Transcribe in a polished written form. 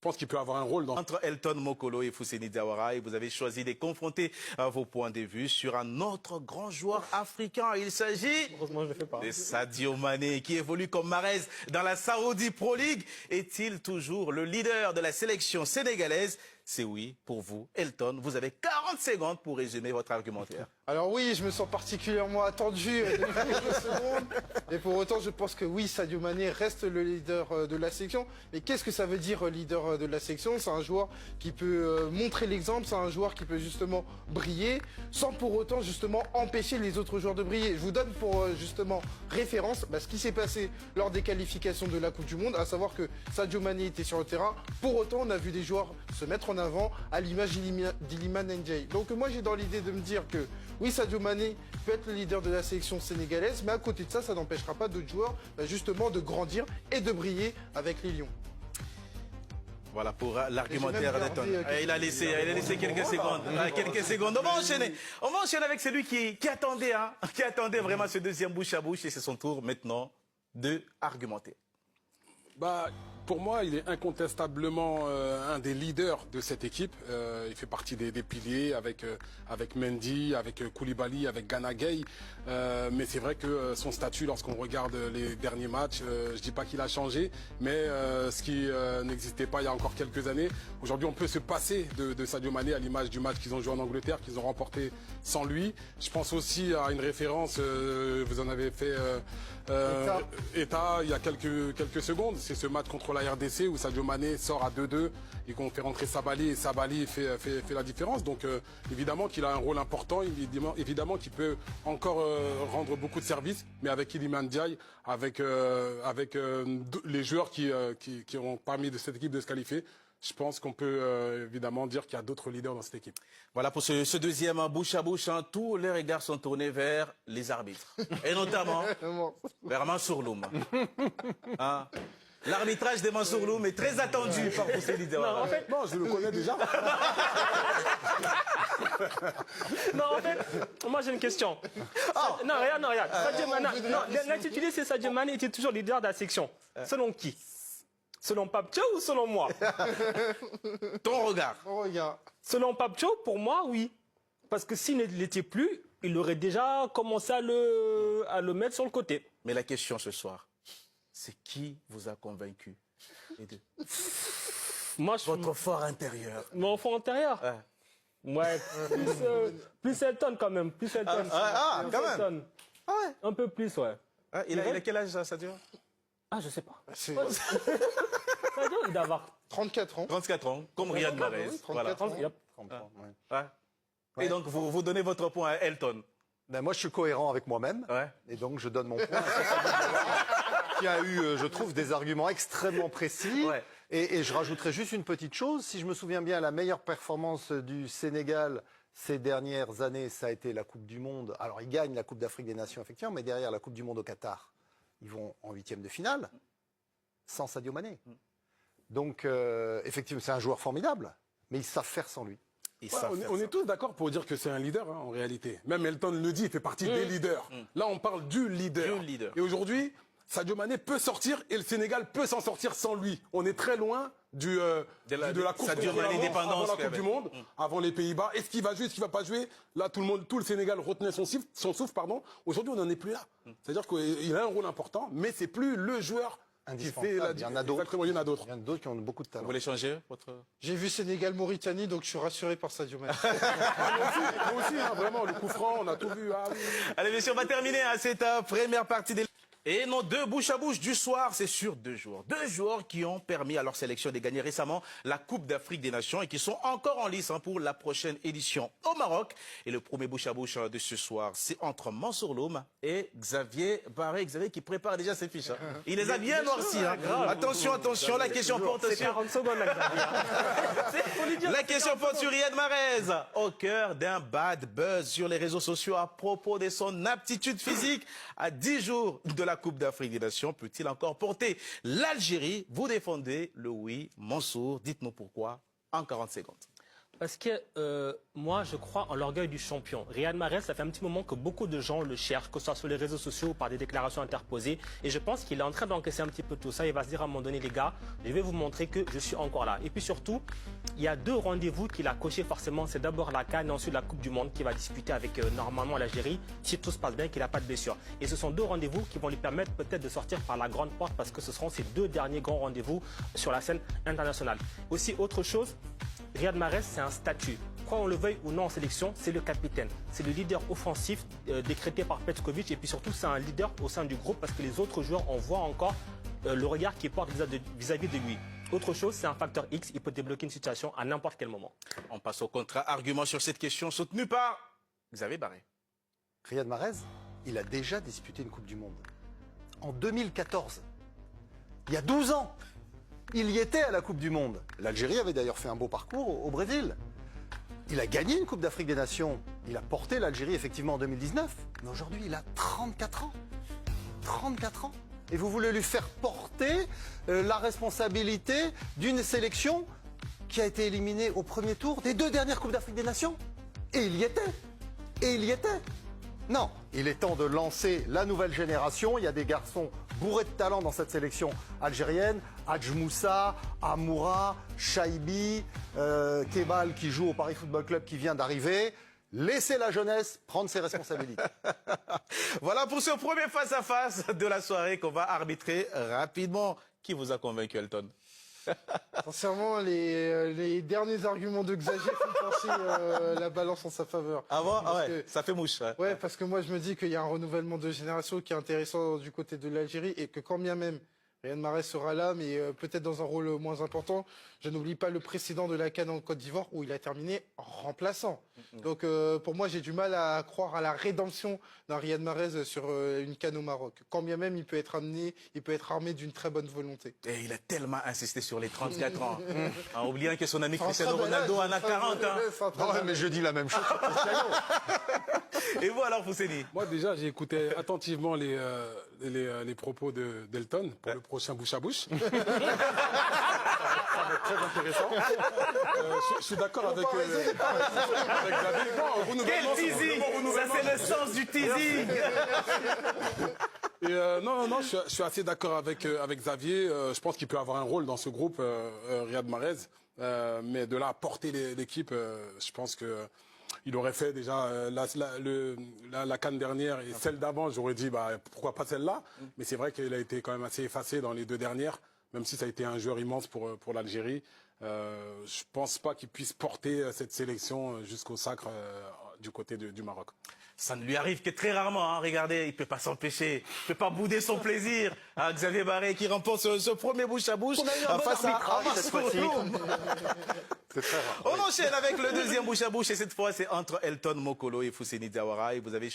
pense qu'il peut avoir un rôle dans... Entre Elton Mokolo et Fousseni Diawara, et vous avez choisi de confronter vos points de vue sur un autre grand joueur africain. Il s'agit de Sadio Mané, qui évolue comme Mahrez dans la Saudi Pro League. Est-il toujours le leader de la sélection sénégalaise? C'est oui pour vous. Elton, vous avez 40 secondes pour résumer votre argumentaire. Alors oui, je me sens particulièrement attendu depuis quelques secondes. Et pour autant, je pense que oui, Sadio Mané reste le leader de la sélection. Mais qu'est-ce que ça veut dire leader de la sélection? C'est un joueur qui peut montrer l'exemple, c'est un joueur qui peut justement briller, sans pour autant justement empêcher les autres joueurs de briller. Je vous donne pour justement référence ce qui s'est passé lors des qualifications de la Coupe du Monde, à savoir que Sadio Mané était sur le terrain. Pour autant, on a vu des joueurs se mettre en avant à l'image d'Iliman Ndiaye. Donc moi, j'ai dans l'idée de me dire que oui, Sadio Mané peut être le leader de la sélection sénégalaise, mais à côté de ça, ça n'empêchera pas d'autres joueurs justement de grandir et de briller avec les Lions. Voilà pour l'argumentaire d'Elton. Il a laissé quelques secondes. Quelques secondes. On va enchaîner avec celui qui attendait vraiment ce deuxième bouche à bouche, et c'est son tour maintenant de argumenter. Pour moi, il est incontestablement un des leaders de cette équipe. Il fait partie des piliers avec Mendy, avec Koulibaly, avec Gana Gueye. Mais c'est vrai que son statut, lorsqu'on regarde les derniers matchs, je dis pas qu'il a changé, mais ce qui n'existait pas il y a encore quelques années. Aujourd'hui, on peut se passer de Sadio Mané à l'image du match qu'ils ont joué en Angleterre, qu'ils ont remporté sans lui. Je pense aussi à une référence, vous en avez fait état il y a quelques secondes. C'est ce match contre la RDC où Sadio Mané sort à 2-2 et qu'on fait rentrer Sabali, et Sabali fait la différence. Donc évidemment qu'il a un rôle important, évidemment qu'il peut encore rendre beaucoup de services, mais avec Iliman Ndiaye, avec les joueurs qui ont permis de cette équipe de se qualifier, je pense qu'on peut évidemment dire qu'il y a d'autres leaders dans cette équipe. Voilà pour ce deuxième bouche à bouche. Tous les regards sont tournés vers les arbitres. Et notamment vers Mansour Loum. L'arbitrage de Mansour Loum est très attendu par Fousseni Diawara. En fait, non, je le connais déjà. Non, en fait, moi j'ai une question. Non, regarde. L'intitulé, c'est Sadio Mané était toujours leader de la section. Selon qui? Selon Papcho ou selon moi? Ton regard. Selon Papcho, pour moi, oui. Parce que s'il ne l'était plus, il aurait déjà commencé à le mettre sur le côté. Mais la question ce soir, c'est qui vous a convaincu? Votre fort intérieur. Mon fort intérieur? Ouais, plus Elton quand même. Plus Elton. Quand même. Un peu plus, ouais. Il a quel âge, ça, Sadio? Je sais pas. Sadio, il doit avoir 34 ans. 34 ans, comme Riyad Mahrez. Oui, 34 ans. Et donc, vous donnez votre point à Elton. Moi, je suis cohérent avec moi-même. Et donc, je donne mon point à qui a eu, je trouve, des arguments extrêmement précis. Et je rajouterai juste une petite chose. Si je me souviens bien, la meilleure performance du Sénégal ces dernières années, ça a été la Coupe du Monde. Alors, ils gagnent la Coupe d'Afrique des Nations, effectivement, mais derrière la Coupe du Monde au Qatar, ils vont en 8e de finale, sans Sadio Mané. Donc, effectivement, c'est un joueur formidable, mais ils savent faire sans lui. On est tous d'accord pour dire que c'est un leader, en réalité. Même Elton le dit, il fait partie des leaders. Là, on parle du leader. Et aujourd'hui, Sadio Mané peut sortir et le Sénégal peut s'en sortir sans lui. On est très loin de la course avant la Coupe du Monde, avant les Pays-Bas. Est-ce qu'il va jouer, est-ce qu'il va pas jouer? Là, tout le Sénégal retenait son souffle. Aujourd'hui, on n'en est plus là. C'est-à-dire qu'il a un rôle important, mais c'est plus le joueur qui fait la... Il y en a d'autres. Exactement, il y en a d'autres. Il y en a d'autres qui ont beaucoup de talent. Vous voulez changer J'ai vu Sénégal-Mauritanie, donc je suis rassuré par Sadio Mané. Nous aussi, vraiment, le coup franc, on a tout vu. Allez, messieurs, on va terminer cette première partie des... Et nos deux bouche à bouche du soir, c'est sur 2 jours. 2 joueurs qui ont permis à leur sélection de gagner récemment la Coupe d'Afrique des Nations et qui sont encore en lice pour la prochaine édition au Maroc. Et le premier bouche à bouche de ce soir, c'est entre Mansour Loum et Xavier Barré. Xavier qui prépare déjà ses fiches. Il les a bien noircis. Attention, la question porte sur... 40 secondes, là, Xavier. La question porte sur Riyad Mahrez, au cœur d'un bad buzz sur les réseaux sociaux à propos de son aptitude physique à 10 jours de la Coupe d'Afrique des Nations. Peut-il encore porter l'Algérie? Vous défendez le oui. Mansour, dites-nous pourquoi en 40 secondes. Parce que moi, je crois en l'orgueil du champion. Riyad Mahrez, ça fait un petit moment que beaucoup de gens le cherchent, que ce soit sur les réseaux sociaux ou par des déclarations interposées. Et je pense qu'il est en train d'encaisser un petit peu tout ça. Il va se dire à un moment donné, les gars, je vais vous montrer que je suis encore là. Et puis surtout, il y a 2 rendez-vous qu'il a cochés forcément. C'est d'abord la CAN et ensuite la Coupe du Monde qu'il va disputer avec normalement l'Algérie, si tout se passe bien, qu'il n'a pas de blessure. Et ce sont 2 rendez-vous qui vont lui permettre peut-être de sortir par la grande porte parce que ce seront ses 2 derniers grands rendez-vous sur la scène internationale. Aussi, autre chose, Riyad Mahrez, c'est un statut. Qu'on le veuille ou non en sélection, c'est le capitaine. C'est le leader offensif décrété par Petkovic. Et puis surtout, c'est un leader au sein du groupe parce que les autres joueurs, on voit encore le regard qu'il porte vis-à-vis de lui. Autre chose, c'est un facteur X. Il peut débloquer une situation à n'importe quel moment. On passe au contre-argument sur cette question soutenue par Xavier Barré. Riyad Mahrez, il a déjà disputé une Coupe du Monde. En 2014. Il y a 12 ans. Il y était à la Coupe du Monde. L'Algérie avait d'ailleurs fait un beau parcours au Brésil. Il a gagné une Coupe d'Afrique des Nations. Il a porté l'Algérie effectivement en 2019. Mais aujourd'hui, il a 34 ans. 34 ans. Et vous voulez lui faire porter la responsabilité d'une sélection qui a été éliminée au premier tour des 2 dernières Coupes d'Afrique des Nations. Et il y était. Et il y était. Non, il est temps de lancer la nouvelle génération. Il y a des garçons bourrés de talent dans cette sélection algérienne. Hadj Moussa, Amoura, Chaibi, Kebal qui joue au Paris Football Club qui vient d'arriver. Laissez la jeunesse prendre ses responsabilités. Voilà pour ce premier face-à-face de la soirée qu'on va arbitrer rapidement. Qui vous a convaincu, Elton? Sincèrement, les derniers arguments de Xavier font pencher la balance en sa faveur. Ah bon? Ah ouais, ça fait mouche. Ouais, parce que moi je me dis qu'il y a un renouvellement de génération qui est intéressant du côté de l'Algérie et que quand bien même Riyad Mahrez sera là, mais peut-être dans un rôle moins important. Je n'oublie pas le précédent de la CAN en Côte d'Ivoire où il a terminé remplaçant. Donc pour moi, j'ai du mal à croire à la rédemption d'un Riyad Mahrez sur une CAN au Maroc. Quand bien même il peut être amené, il peut être armé d'une très bonne volonté. Et il a tellement insisté sur les 34 ans, en oubliant que son ami Cristiano Ronaldo en a 40. Ouais, mais je dis la même chose sur Cristiano. Et vous alors, Fousseni? Moi déjà, j'ai écouté attentivement les propos d'Elton pour le prochain bouche à bouche. Ça va être très intéressant. Je suis d'accord avec Xavier. Quel teasing! Ça c'est le sens du teasing. Et non, je suis assez d'accord avec Xavier. Je pense qu'il peut avoir un rôle dans ce groupe, Riyad Mahrez. Mais de là à porter l'équipe, je pense que il aurait fait déjà la CAN dernière et celle d'avant, j'aurais dit pourquoi pas celle-là. Mais c'est vrai qu'il a été quand même assez effacé dans les 2 dernières, même si ça a été un joueur immense pour l'Algérie. Je pense pas qu'il puisse porter cette sélection jusqu'au sacre du côté du Maroc. Ça ne lui arrive que très rarement, hein. Regardez, il peut pas s'empêcher, il peut pas bouder son plaisir. Hein, Xavier Barré qui remporte ce premier bouche à bouche face à C'est très rare. On enchaîne avec le deuxième bouche à bouche et cette fois c'est entre Elton Mokolo et Fousseni Diawara et vous avez